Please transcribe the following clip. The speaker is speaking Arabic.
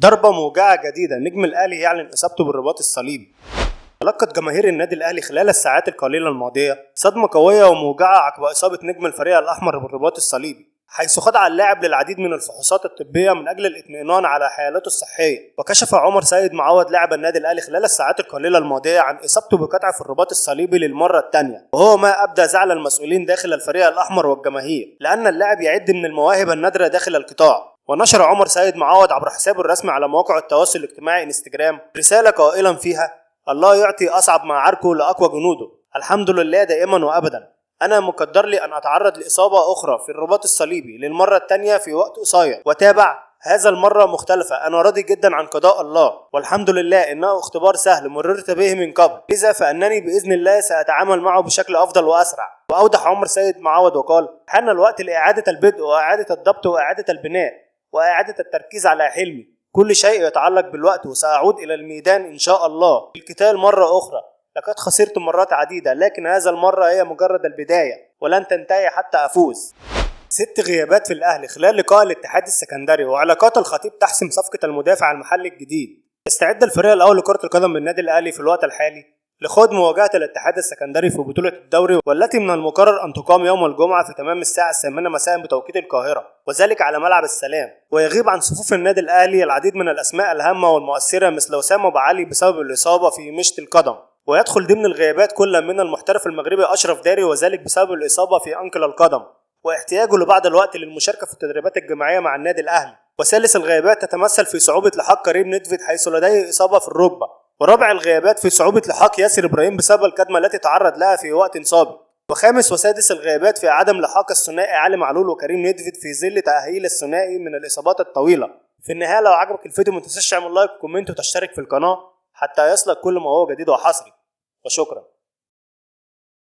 ضربة موجعة جديدة، نجم الأهلي يعلن إصابته بالرباط الصليبي. تلقت جماهير النادي الأهلي خلال الساعات القليلة الماضية صدمة قوية وموجعة عقب إصابة نجم الفريق الأحمر بالرباط الصليبي، حيث خضع اللاعب للعديد من الفحوصات الطبية من أجل الإطمئنان على حالته الصحية. وكشف عمر سيد معوض لاعب النادي الأهلي خلال الساعات القليلة الماضية عن إصابته بقطع في الرباط الصليبي للمرة الثانية، وهو ما أبدى زعل المسؤولين داخل الفريق الأحمر والجماهير، لأن اللاعب يعد من المواهب النادرة داخل القطاع. ونشر عمر سيد معوض عبر حسابه الرسمي على مواقع التواصل الاجتماعي انستجرام رسالة قائلا فيها: الله يعطي أصعب ما عركه لأقوى جنوده، الحمد لله دائما وأبدا. أنا مقدر لي أن أتعرض لإصابة أخرى في الرباط الصليبي للمرة الثانية في وقت قصير، وتابع: هذا المرة مختلفة، أنا راضي جدا عن قضاء الله، والحمد لله إنه اختبار سهل مررت به من قبل، لذا فأنني بإذن الله سأتعامل معه بشكل أفضل وأسرع. وأوضح عمر سيد معوض وقال: حان الوقت لإعادة البدء وإعادة الضبط وإعادة البناء وإعادة التركيز على حلمي، كل شيء يتعلق بالوقت، وسأعود إلى الميدان إن شاء الله للقتال مرة أخرى. لقد خسرت مرات عديدة، لكن هذا المرة هي مجرد البداية ولن تنتهي حتى أفوز. 6 غيابات في الأهلي خلال لقاء الاتحاد السكندري، وعلاقات الخطيب تحسم صفقة المدافع المحلي الجديد. استعد الفريق الأول لكرة القدم بالنادي الأهلي في الوقت الحالي لخوض مواجهة الاتحاد السكندري في بطولة الدوري، والتي من المقرر أن تقام يوم الجمعة في تمام الساعة 8 مساء بتوقيت القاهرة، وذلك على ملعب السلام. ويغيب عن صفوف النادي الأهلي العديد من الأسماء الهامة والمؤثرة مثل وسام أبو علي بسبب الإصابة في مشط القدم، ويدخل ضمن الغيابات كل من المحترف المغربي أشرف داري وذلك بسبب الإصابة في أنكل القدم واحتياجه لبعض الوقت للمشاركة في التدريبات الجماعية مع النادي الأهلي. وثالث الغيابات تتمثل في صعوبة لحاق كريم ندفيد حيث لديه إصابة في الركبة. ورابع الغيابات في صعوبة لحاق ياسر إبراهيم بسبب الكدمة التي تعرض لها في وقت سابق. وخامس وسادس الغيابات في عدم لحاق الثنائي علي معلول وكريم ندفيد في ظل تأهيل الثنائي من الإصابات الطويلة. في النهاية، لو عجبك الفيديو ما تنساش تعمل لايك وكومنت وتشترك في القناة حتى يصلك كل ما هو جديد وحصري، وشكرا.